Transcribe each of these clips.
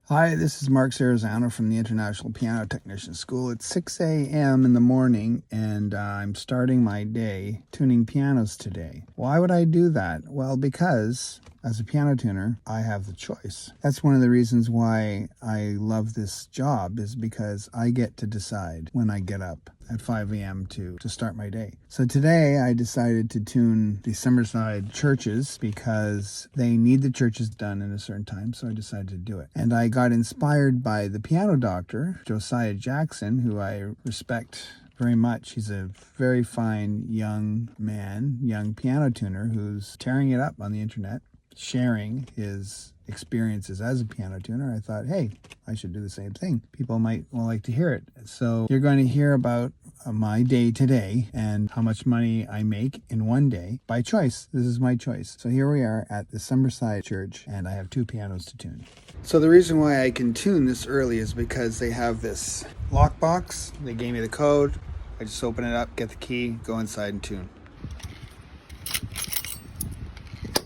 Hi, this is Mark Sarazano from the International Piano Technician School. It's 6 a.m. in the morning and I'm starting my day tuning pianos today. Why would I do that? Well, because as a piano tuner, I have the choice. That's one of the reasons why I love this job, is because I get to decide when I get up at 5 a.m. to start my day. So today I decided to tune the Summerside churches because they need the churches done in a certain time, so I decided to do it. And I got inspired by the piano doctor, Josiah Jackson, who I respect very much. He's a very fine young man, young piano tuner who's tearing it up on the internet, sharing his experiences as a piano tuner. I thought, hey, I should do the same thing. People might like to hear it. So you're going to hear about my day today and how much money I make in one day by choice. This is my choice. So here we are at the Summerside Church and I have two pianos to tune. So the reason why I can tune this early is because they have this lockbox. They gave me the code. I just open it up, get the key, go inside and tune.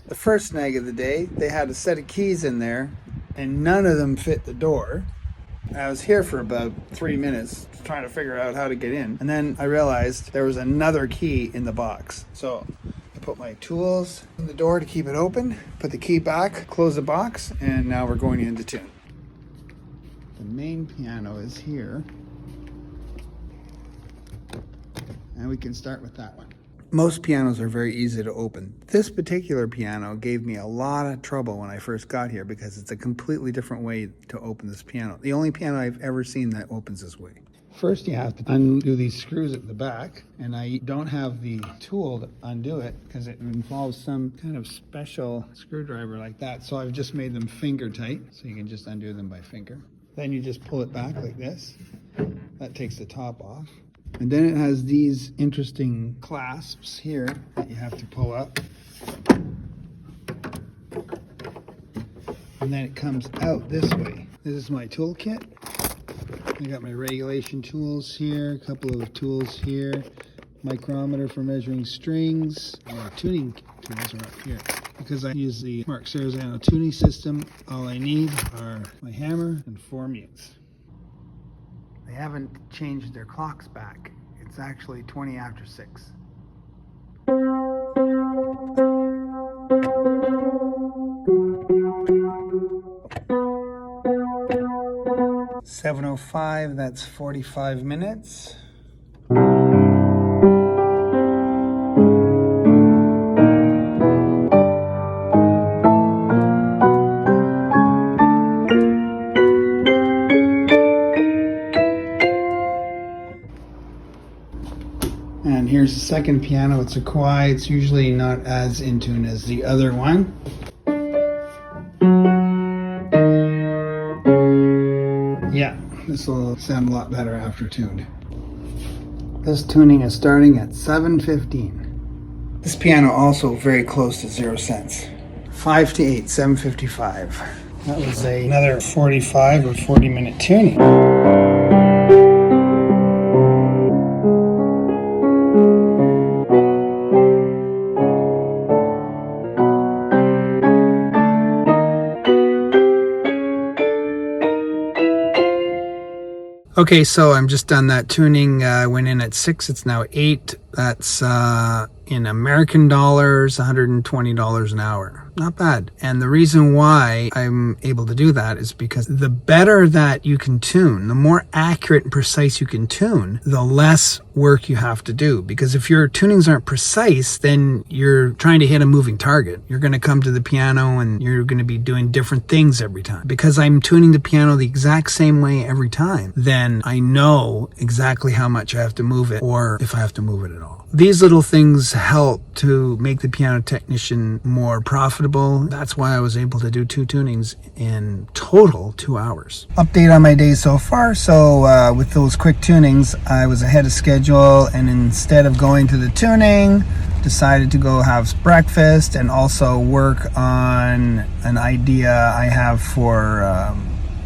The first snag of the day, they had a set of keys in there and none of them fit the door. I was here for about 3 minutes trying to figure out how to get in. And then I realized there was another key in the box. So I put my tools in the door to keep it open, put the key back, close the box, and now we're going in to tune. The main piano is here. And we can start with that one. Most pianos are very easy to open. This particular piano gave me a lot of trouble when I first got here because it's a completely different way to open this piano. The only piano I've ever seen that opens this way. First you have to undo these screws at the back, and I don't have the tool to undo it because it involves some kind of special screwdriver like that. So I've just made them finger tight, so you can just undo them by finger. Then you just pull it back like this. That takes the top off. And then it has these interesting clasps here that you have to pull up. And then it comes out this way. This is my toolkit. I got my regulation tools here, a couple of tools here, micrometer for measuring strings. Our tuning tools are up here. Because I use the Mark Sarazano tuning system, all I need are my hammer and 4 mutes. They haven't changed their clocks back. It's actually 20 after 6. "7:05, that's 45 minutes. And here's the second piano. It's a Kawai. It's usually not as in tune as the other one. Yeah, this will sound a lot better after tuned. This tuning is starting at 7:15. This piano also very close to 0 cents. 5 to 8, 7:55. That was another 45 or 40-minute tuning. Okay, so I'm just done that tuning. I went in at 6, it's now 8. That's in American dollars, $120 an hour. Not bad. And the reason why I'm able to do that is because the better that you can tune, the more accurate and precise you can tune, the less work you have to do. Because if your tunings aren't precise, then you're trying to hit a moving target. You're going to come to the piano and you're going to be doing different things every time. Because I'm tuning the piano the exact same way every time, then I know exactly how much I have to move it, or if I have to move it at all. These little things help to make the piano technician more profitable. That's why I was able to do 2 tunings in total 2 hours. Update on my day so far. So with those quick tunings, I was ahead of schedule, and instead of going to the tuning, decided to go have breakfast and also work on an idea I have for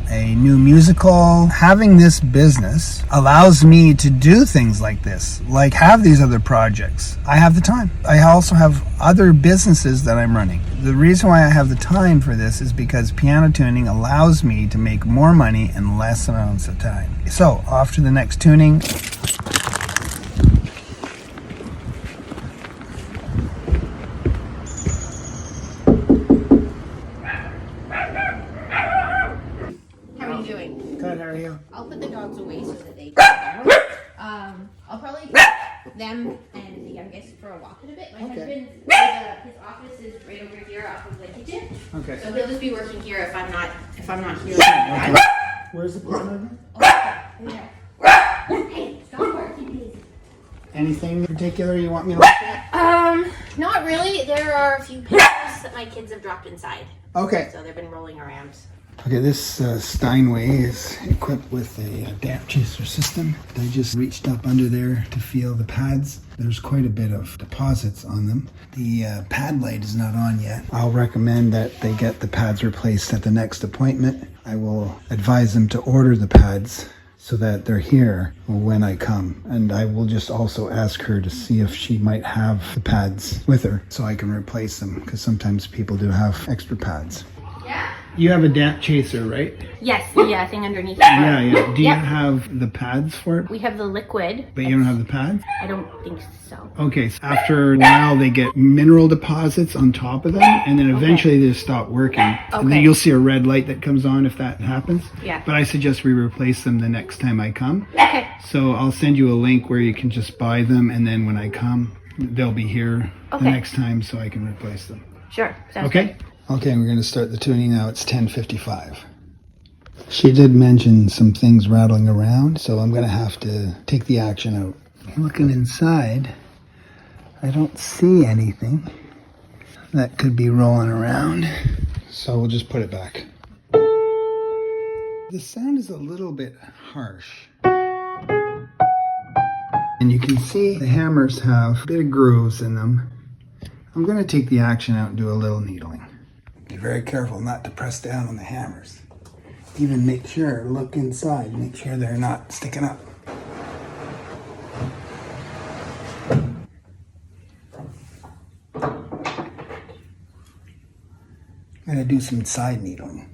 a a new musical. Having this business allows me to do things like this, like have these other projects. I have the time. I also have other businesses that I'm running. The reason why I have the time for this is because piano tuning allows me to make more money in less amounts of time. So, off to the next tuning. Good, how are you? I'll put the dogs away so that they can go. I'll probably take them and the youngest for a walk in a bit. My husband, his office is right over here off of the kitchen. Okay. So he'll just be working here if I'm not here. Okay. Where's the piano? Hey, stop working, please. Anything in particular you want me to look at? Not really. There are a few pictures that my kids have dropped inside. Okay. So they've been rolling around. Okay, this Steinway is equipped with a damp chaser system. I just reached up under there to feel the pads. There's quite a bit of deposits on them. The pad light is not on yet. I'll recommend that they get the pads replaced at the next appointment. I will advise them to order the pads so that they're here when I come. And I will just also ask her to see if she might have the pads with her so I can replace them, because sometimes people do have extra pads. Yeah. You have a damp chaser, right? Yes, thing underneath. Yeah. Do you have the pads for it? We have the liquid. But you don't have the pads? I don't think so. Okay, so after a while they get mineral deposits on top of them, and then eventually they stop working. And then you'll see a red light that comes on if that happens. Yeah. But I suggest we replace them the next time I come. Okay. So I'll send you a link where you can just buy them, and then when I come, they'll be here the next time so I can replace them. Sure. Sounds Okay? good. Okay, we're going to start the tuning now. It's 10:55. She did mention some things rattling around, so I'm going to have to take the action out. Looking inside, I don't see anything that could be rolling around, so we'll just put it back. The sound is a little bit harsh. And you can see the hammers have a bit of grooves in them. I'm going to take the action out and do a little needling. Be very careful not to press down on the hammers. Even make sure, look inside, make sure they're not sticking up. I'm going to do some side needling.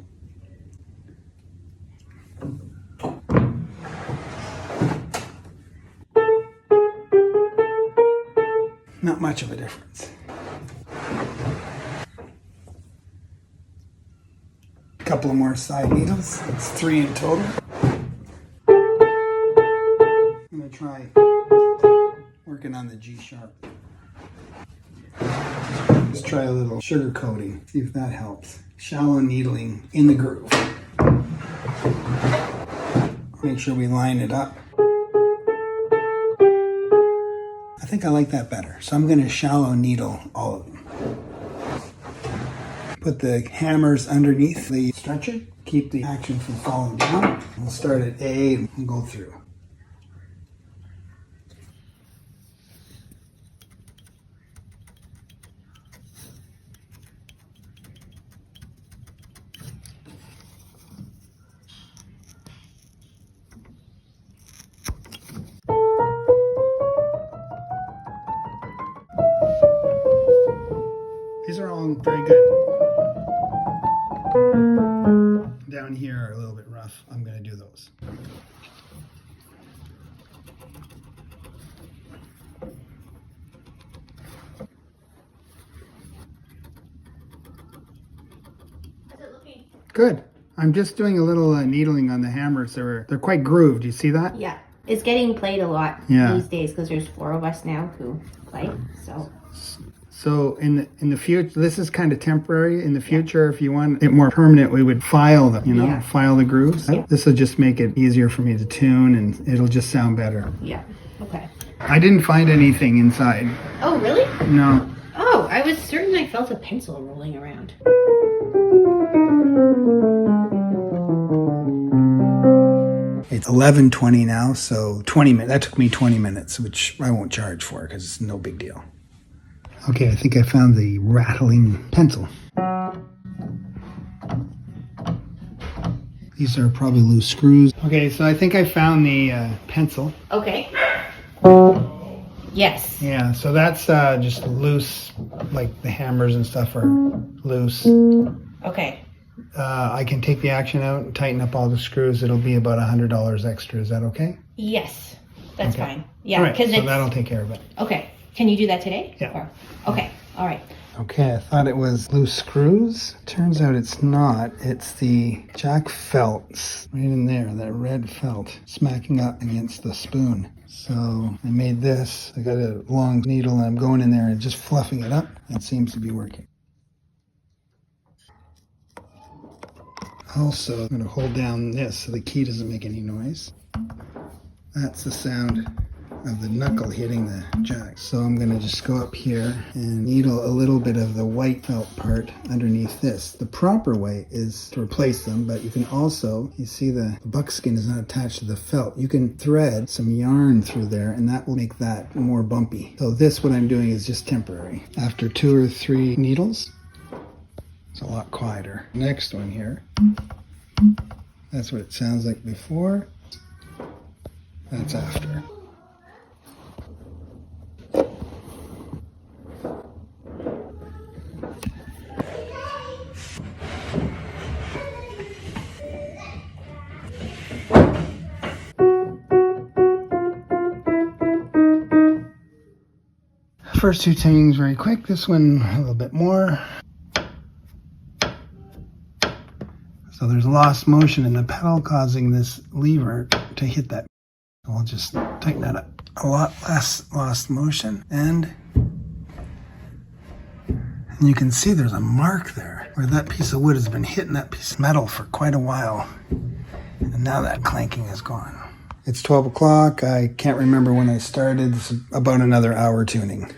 Not much of a difference. A couple of more side needles. That's 3 in total. I'm going to try working on the G sharp. Let's try a little sugar coating, see if that helps. Shallow needling in the groove. Make sure we line it up. I think I like that better, so I'm going to shallow needle all of them. Put the hammers underneath the stretcher, keep the action from falling down. We'll start at A and go through. These are all very good. Down here are a little bit rough. I'm going to do those. How's it looking? Good. I'm just doing a little needling on the hammers. They're quite grooved. You see that? Yeah. It's getting played a lot these days because there's 4 of us now who play. So in the future, this is kind of temporary. In the future, if you want it more permanent, we would file them, file the grooves. Yeah. This will just make it easier for me to tune, and it'll just sound better. Yeah. Okay. I didn't find anything inside. Oh, really? No. Oh, I was certain I felt a pencil rolling around. It's 11:20 now, so 20 minutes. That took me 20 minutes, which I won't charge for because it's no big deal. Okay, I think I found the rattling pencil. These are probably loose screws. Okay, so I think I found the pencil. Okay. Yes. Yeah, so that's just loose, like the hammers and stuff are loose. Okay. I can take the action out and tighten up all the screws. It'll be about $100 extra. Is that okay? Yes, that's Okay. fine. Yeah, All right, because so that'll take care of it. Okay. Can you do that today? Yeah. Or, okay. All right. Okay, I thought it was loose screws. Turns out it's not. It's the jack felts right in there, that red felt smacking up against the spoon. So I made this. I got a long needle and I'm going in there and just fluffing it up. It seems to be working. Also, I'm going to hold down this so the key doesn't make any noise. That's the sound of the knuckle hitting the jack. So I'm going to just go up here and needle a little bit of the white felt part underneath this. The proper way is to replace them, but you can also, you see the buckskin is not attached to the felt. You can thread some yarn through there and that will make that more bumpy. So this, what I'm doing is just temporary. After 2 or 3 needles, it's a lot quieter. Next one here. That's what it sounds like before. That's after. First 2 tunings very quick. This one a little bit more. So there's lost motion in the pedal causing this lever to hit that. I'll just tighten that up. A lot less lost motion. And you can see there's a mark there where that piece of wood has been hitting that piece of metal for quite a while. And now that clanking is gone. It's 12 o'clock. I can't remember when I started. It's about another hour tuning.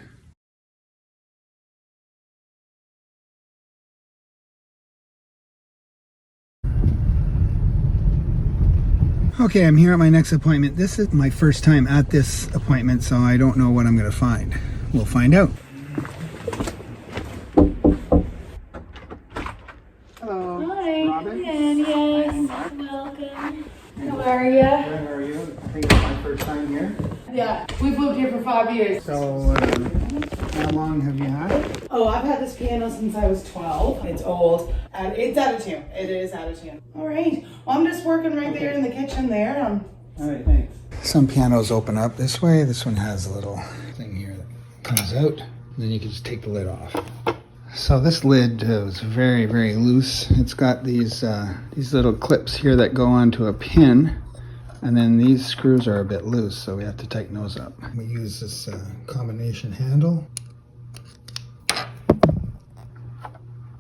Okay, I'm here at my next appointment. This is my first time at this appointment, so I don't know what I'm going to find. We'll find out. Hello. Hi. Robin. Yes. Hi, Welcome. How are you? Good, how are you? I think it's my first time here. Yeah, we've lived here for 5 years. So, how long have you had it? Oh, I've had this piano since I was 12. It's old, and it's out of tune. It is out of tune. All right. Well, I'm just working right there in the kitchen there. All right, thanks. Some pianos open up this way. This one has a little thing here that comes out. And then you can just take the lid off. So this lid is very, very loose. It's got these little clips here that go onto a pin. And then these screws are a bit loose, so we have to tighten those up. We use this combination handle.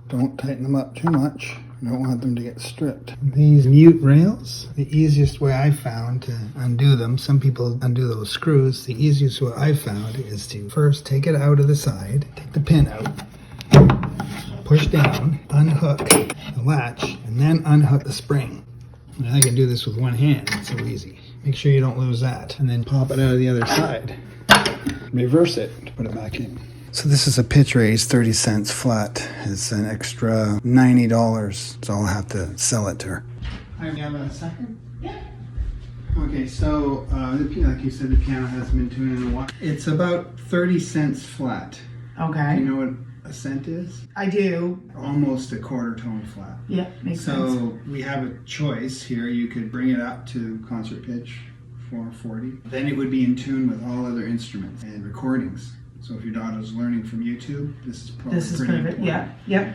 Don't tighten them up too much. You don't want them to get stripped. These mute rails, the easiest way I found to undo them, some people undo those screws, the easiest way I found is to first take it out of the side, take the pin out, push down, unhook the latch, and then unhook the spring. And I can do this with one hand, it's so easy. Make sure you don't lose that. And then pop it out of the other side. Reverse it to put it back in. So this is a pitch raise, 30 cents flat. It's an extra $90, so I'll have to sell it to her. Hi, you have a second? Yeah. Okay, so like you said, the piano hasn't been tuned in a while. It's about 30 cents flat. Do Okay. you know what a cent is? I do. Almost a quarter tone flat. Yeah, makes sense. So we have a choice here. You could bring it up to concert pitch, 440. Then it would be in tune with all other instruments and recordings. So if your daughter's learning from YouTube, this is probably This is pretty perfect. important. Yeah. Yep.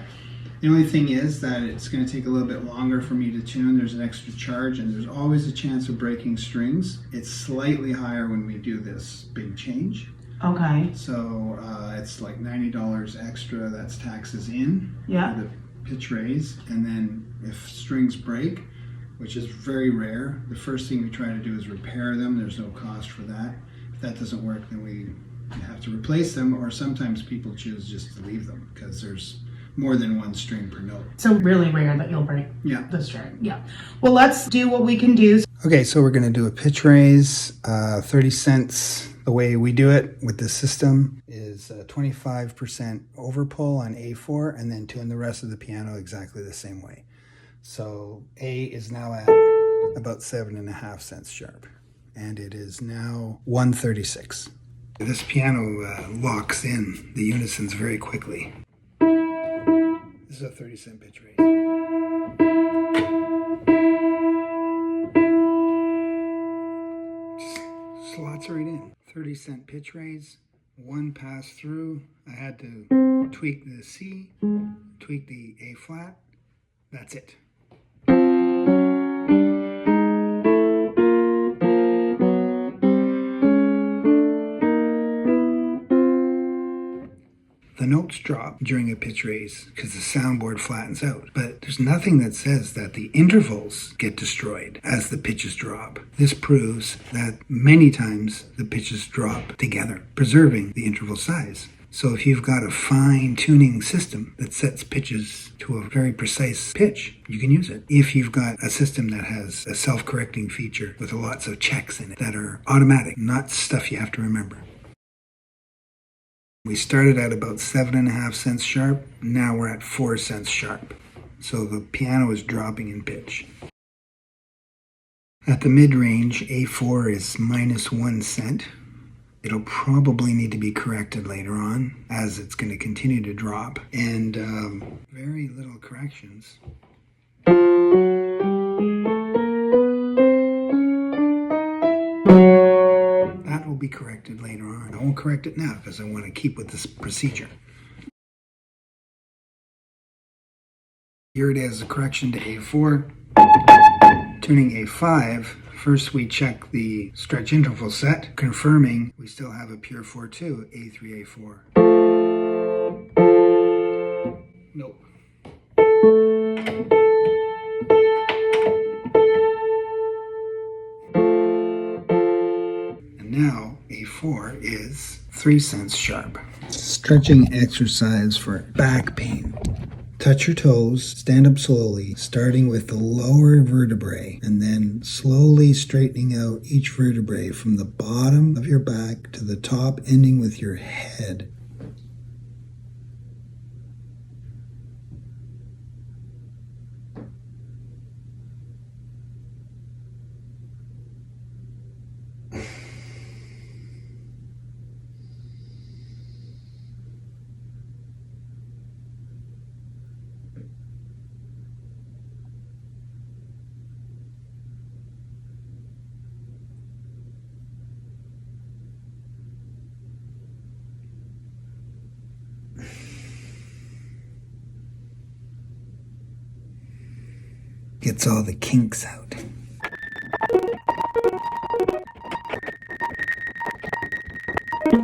The only thing is that it's going to take a little bit longer for me to tune. There's an extra charge and there's always a chance of breaking strings. It's slightly higher when we do this big change. Okay. So it's like $90 extra, that's taxes in Yeah. for the pitch raise. And then if strings break, which is very rare, the first thing we try to do is repair them. There's no cost for that. If that doesn't work, then we have to replace them, or sometimes people choose just to leave them because there's more than one string per note. So really rare that you'll break Yeah. the string. Yeah. Well, let's do what we can do. Okay, so we're going to do a pitch raise, 30 cents. The way we do it with this system is 25% overpull on A4 and then tune the rest of the piano exactly the same way. So A is now at about 7.5 cents sharp, and it is now 136. This piano locks in the unisons very quickly. This is a 30-cent pitch raise. Just slots right in. 30-cent pitch raise, one pass through. I had to tweak the C, tweak the A flat. That's it. The notes drop during a pitch raise because the soundboard flattens out, but there's nothing that says that the intervals get destroyed as the pitches drop. This proves that many times the pitches drop together, preserving the interval size. So if you've got a fine tuning system that sets pitches to a very precise pitch, you can use it. If you've got a system that has a self-correcting feature with lots of checks in it that are automatic, not stuff you have to remember. We started at about 7.5 cents sharp. Now we're at 4 cents sharp. So the piano is dropping in pitch. At the mid-range, A4 is -1 cent. It'll probably need to be corrected later on as it's going to continue to drop. And very little corrections. That will be corrected later on. I won't correct it now because I want to keep with this procedure. Here it is, a correction to A4. Tuning A5, first we check the stretch interval set, confirming we still have a pure 4-2, A3, A4. Nope. And now A4 is 3 cents sharp. Stretching exercise for back pain. Touch your toes, stand up slowly, starting with the lower vertebrae, and then slowly straightening out each vertebrae from the bottom of your back to the top, ending with your head. Gets all the kinks out.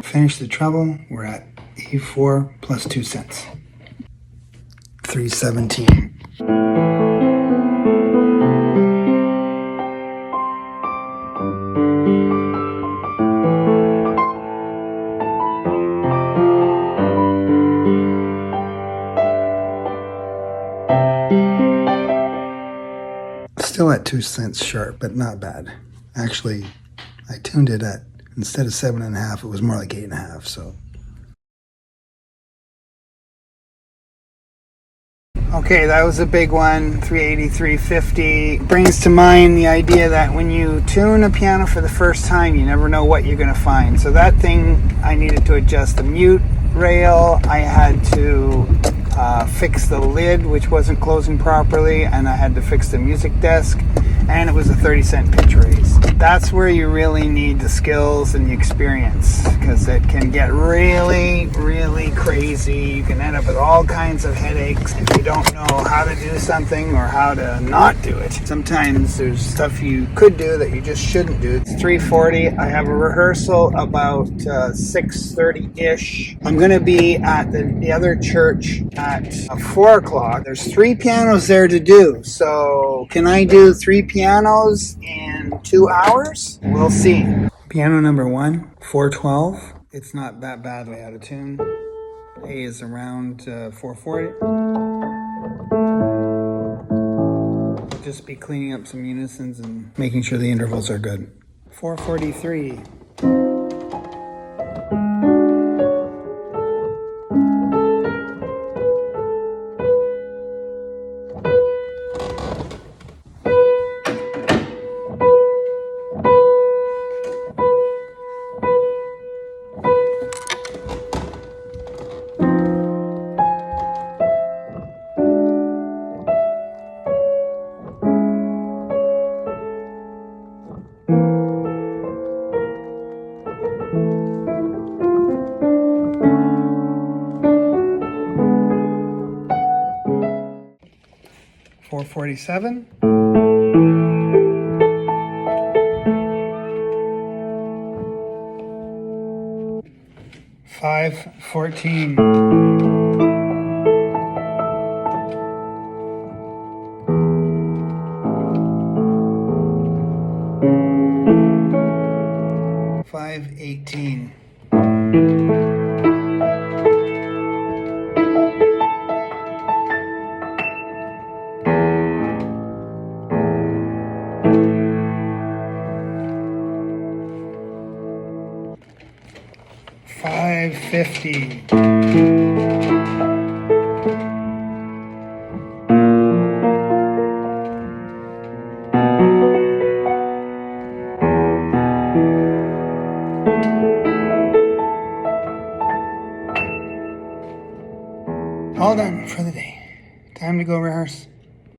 Finish the treble, we're at A4 plus 2 cents. 317. Still at 2 cents sharp, but not bad. Actually, I tuned it at, instead of 7.5, it was more like 8.5, so. Okay, that was a big one, 380, 350. Brings to mind the idea that when you tune a piano for the first time, you never know what you're gonna find. So that thing, I needed to adjust the mute rail. I had to fix the lid, which wasn't closing properly, and I had to fix the music desk, and it was a 30-cent pitch raise. That's where you really need the skills and the experience, because it can get really, really crazy. You can end up with all kinds of headaches if you don't know how to do something or how to not do it. Sometimes there's stuff you could do that you just shouldn't do. It's 3:40. I have a rehearsal about 6:30-ish. I'm going to be at the other church at 4 o'clock. There's 3 pianos there to do. So can I do 3 pianos in 2 hours? We'll see. Piano number 1, 412. It's not that badly out of tune. A is around 440. Just be cleaning up some unisons and making sure the intervals are good. 443. $447. $514. $518. $550. All done for the day. Time to go rehearse.